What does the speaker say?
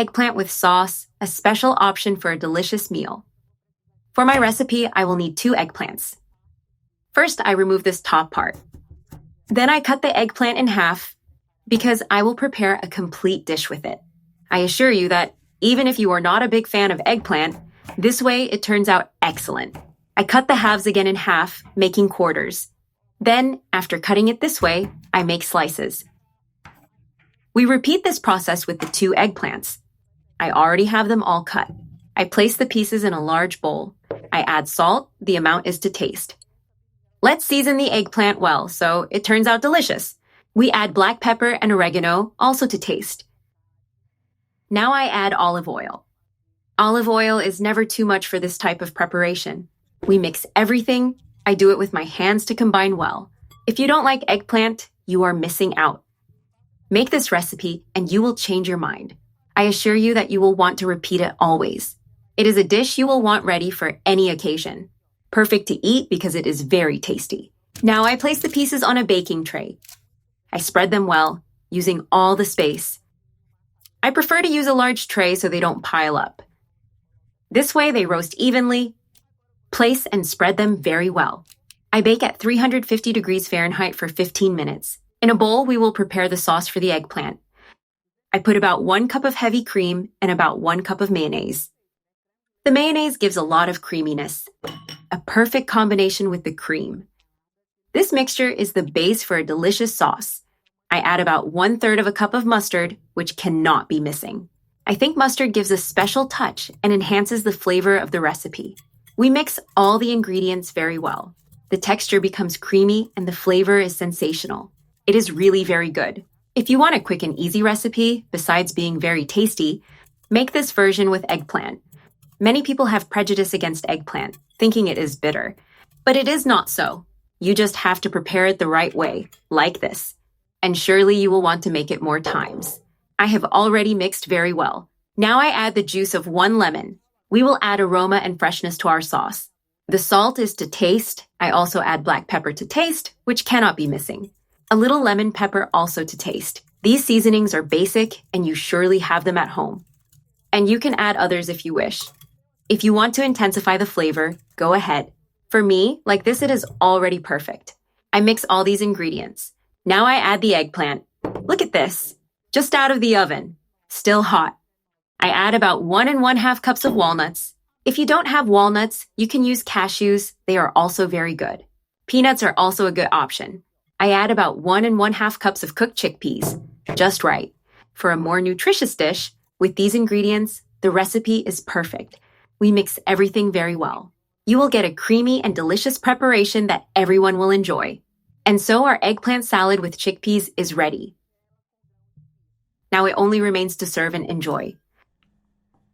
eggplant with sauce, a special option for a delicious meal. For my recipe, I will need 2 eggplants. First, I remove this top part. Then I cut the eggplant in half because I will prepare a complete dish with it. I assure you that even if you are not a big fan of eggplant, this way it turns out excellent. I cut the halves again in half, making quarters. Then, after cutting it this way, I make slices. We repeat this process with the 2 eggplants. I already have them all cut. I place the pieces in a large bowl. I add salt, the amount is to taste. Let's season the eggplant well so it turns out delicious. We add black pepper and oregano, also to taste. Now I add olive oil. Olive oil is never too much for this type of preparation. We mix everything. I do it with my hands to combine well. If you don't like eggplant, you are missing out. Make this recipe and you will change your mind. I assure you that you will want to repeat it always. It is a dish you will want ready for any occasion. Perfect to eat because it is very tasty. Now I place the pieces on a baking tray. I spread them well, using all the space. I prefer to use a large tray so they don't pile up. This way they roast evenly. Place and spread them very well. I bake at 350 degrees Fahrenheit for 15 minutes. In a bowl, we will prepare the sauce for the eggplant. I put about 1 cup of heavy cream and about 1 cup of mayonnaise. The mayonnaise gives a lot of creaminess, a perfect combination with the cream. This mixture is the base for a delicious sauce. I add about 1/3 of a cup of mustard, which cannot be missing. I think mustard gives a special touch and enhances the flavor of the recipe. We mix all the ingredients very well. The texture becomes creamy and the flavor is sensational. It is really very good. If you want a quick and easy recipe, besides being very tasty, make this version with eggplant. Many people have prejudice against eggplant, thinking it is bitter. But it is not so. You just have to prepare it the right way, like this. And surely you will want to make it more times. I have already mixed very well. Now I add the juice of 1 lemon. We will add aroma and freshness to our sauce. The salt is to taste. I also add black pepper to taste, which cannot be missing. A little lemon pepper also to taste. These seasonings are basic and you surely have them at home. And you can add others if you wish. If you want to intensify the flavor, go ahead. For me, like this, it is already perfect. I mix all these ingredients. Now I add the eggplant. Look at this. Just out of the oven. Still hot. I add about 1 1/2 cups of walnuts. If you don't have walnuts, you can use cashews. They are also very good. Peanuts are also a good option. I add about 1 1/2 cups of cooked chickpeas. Just right. For a more nutritious dish, with these ingredients, the recipe is perfect. We mix everything very well. You will get a creamy and delicious preparation that everyone will enjoy. And so our eggplant salad with chickpeas is ready. Now it only remains to serve and enjoy.